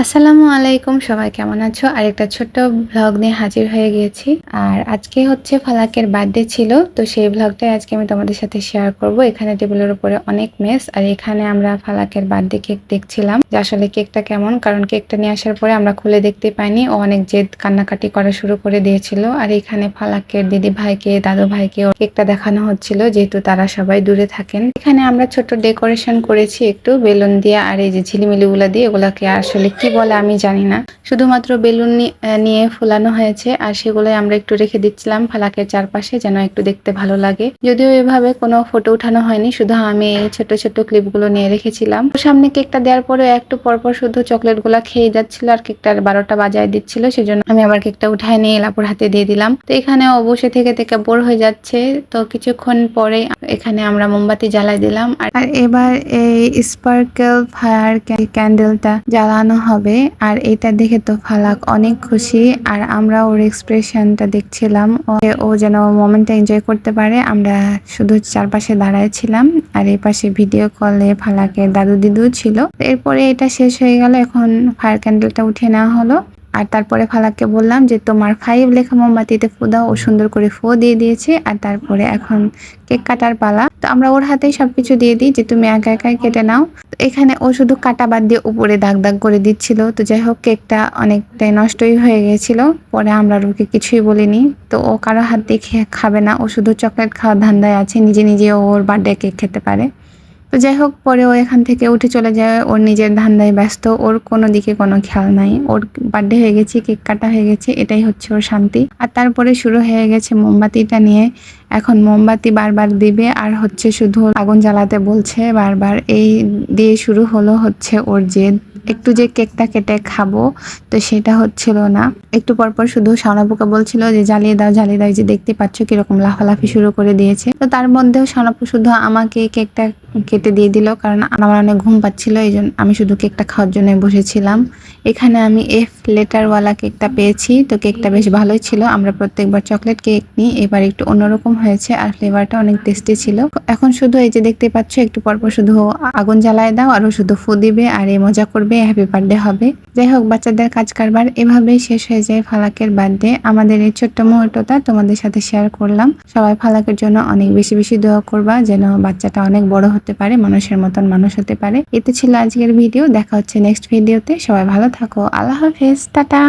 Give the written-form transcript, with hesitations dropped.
আসসালামু আলাইকুম, সবাই কেমন আছো? আরেকটা ছোট্ট ভ্লগ নিয়ে হাজির হয়ে গিয়েছি। আর আজকে হচ্ছে ফালাকের বার্থডে ছিল, তো সেই ভ্লগটাই আজকে আমি তোমাদের সাথে শেয়ার করব। এখানে টেবিলের উপরে অনেক মেস, আর এখানে আমরা ফালাকের বার্থডে কেক দেখছিলাম যে আসলে কেকটা কেমন, কারণ কেকটা নিয়ে আসার পরে আমরা খুলে দেখতে পাইনি। ও অনেক জেদ কান্নাকাটি করা শুরু করে দিয়েছিল। আর এখানে ফালাকের দিদি ভাইকে, দাদু ভাইকে কেকটা দেখানো হচ্ছিল, যেহেতু তারা সবাই দূরে থাকেন। এখানে আমরা ছোট্ট ডেকোরেশন করেছি একটু বেলুন দিয়ে, আর এই যে ঝিলিমিলি গুলা দিয়ে, ওগুলাকে আসলে কি বলে আমি জানি না, শুধুমাত্র বেলুন নিয়ে ফুলানো হয়েছে। আর সেগুলোই আমরা একটু রেখে দিচ্ছিলাম ফালাকের চারপাশে, যেন একটু দেখতে ভালো লাগে। যদিও এভাবে কোনো ফটো উঠানো হয়নি, শুধু আমি এই ছোট ছোট ক্লিপগুলো নিয়ে রেখেছিলাম। সামনে কেকটা দেওয়ার পরে একটু পরপর শুধু চকলেট গুলা খেয়ে যাচ্ছিল, আর কেকটার 12টা বাজায় দিচ্ছিল, সেজন্য আমি আবার কেকটা উঠায় নিয়ে লাপুর হাতে দিয়ে দিলাম। তো এখানে বসে থেকে থেকে বোর হয়ে যাচ্ছে, তো কিছুক্ষণ পরে এখানে আমরা মোমবাতি জ্বালাই দিলাম। আর এবার এই স্পার্কেল ফায়ার ক্যান্ডেলটা জ্বালানো হবে। আর এটা দেখে তো ফালাক অনেক খুশি, আর আমরা ওর এক্সপ্রেশনটা দেখছিলাম, ও যেন মোমেন্টটা এনজয় করতে পারে। আমরা শুধু চারপাশে দাঁড়ায় ছিলাম, আর এই পাশে ভিডিও কলে ফালাকের দাদু দিদু ছিল। এরপরে এটা শেষ হয়ে গেল, এখন ফায়ার ক্যান্ডেলটা উঠিয়ে নেওয়া হলো। আর তারপরে ফালাককে বললাম যে তোমার 5 লেখা মোমবাতিতে ফু দাও। ও সুন্দর করে ফু দিয়ে দিয়েছে। আর তারপরে এখন কেক কাটার পালা। তো আমরা ওর হাতেই সবকিছু দিয়ে দিই যে তুমি একা একাই কেটে নাও। তো এখানে ও শুধু কাটা বাদ দিয়ে উপরে দাগ দাগ করে দিচ্ছিল। তো যাই হোক, কেকটা অনেকটাই নষ্টই হয়ে গেছিল। পরে আমরা ওকে কিছুই বলিনি। তো ও কারো হাত দিয়ে খাবে না, ও শুধু চকলেট খাওয়ার ধান্দায় আছে, নিজে নিজে ওর বার্থডে কেক খেতে পারে। তো যাই হোক, পরে ও এখান থেকে উঠে চলে যায়, ওর নিজের ধান্দায় ব্যস্ত, ওর কোনো দিকে কোনো খেয়াল নাই। ওর বার্থডে হয়ে গেছে, কেক কাটা হয়ে গেছে, এটাই হচ্ছে ওর শান্তি। আর তারপরে শুরু হয়ে গেছে মোমবাতিটা নিয়ে। এখন মোমবাতি বারবার দিবে, আর হচ্ছে শুধু আগুন জ্বালাতে বলছে বারবার। এই দিয়ে শুরু হলো হচ্ছে ওর জেদ। একটু যে কেকটা কেটে খাবো, তো সেটা হচ্ছিল না। একটু পরপর শুধু শাওনাপুকে বলছিল যে জ্বালিয়ে দাও জ্বালিয়ে দাও, যে দেখতে পাচ্ছ কিরকম লাফালাফি শুরু করে দিয়েছে। তো তার মধ্যেও শাওনাপু শুধু আমাকে কেকটা কেটে দিয়ে দিল, কারণ আমার অনেক ঘুম পাচ্ছিল, এই জন্য আমি শুধু কেকটা খাওয়ার জন্য বসেছিলাম। এখানে আমি এফ লেটারওয়ালা কেকটা পেয়েছি, তো কেকটা বেশ ভালোই ছিল। আমরা প্রত্যেকবার চকলেট কেক নিই, এবার একটু অন্যরকম হয়েছে, আর ফ্লেভারটা অনেক টেস্টি ছিল। এখন শুধু এই যে দেখতে পাচ্ছ, একটু পরপর শুধু আগুন জ্বালায় দাও, আর ও শুধু ফু দিবে আর এই মজা করবে, হ্যাপি বার্থডে হবে। যাই হোক, বাচ্চাদের কাজ কারবার এভাবেই শেষ হয়ে যায় ফালাকের বার্থডে। আমাদের এই ছোট্ট মুহূর্তটা তোমাদের সাথে শেয়ার করলাম। সবাই ফালাকের জন্য অনেক বেশি বেশি দোয়া করবা, যেন বাচ্চাটা অনেক বড় হতে পারে, মানুষের মতন মানুষ হতে পারে। এতে ছিল আজকের ভিডিও। দেখা হচ্ছে নেক্সট ভিডিওতে। সবাই ভালো থাকো। আল্লাহ হাফেজ, টাটা।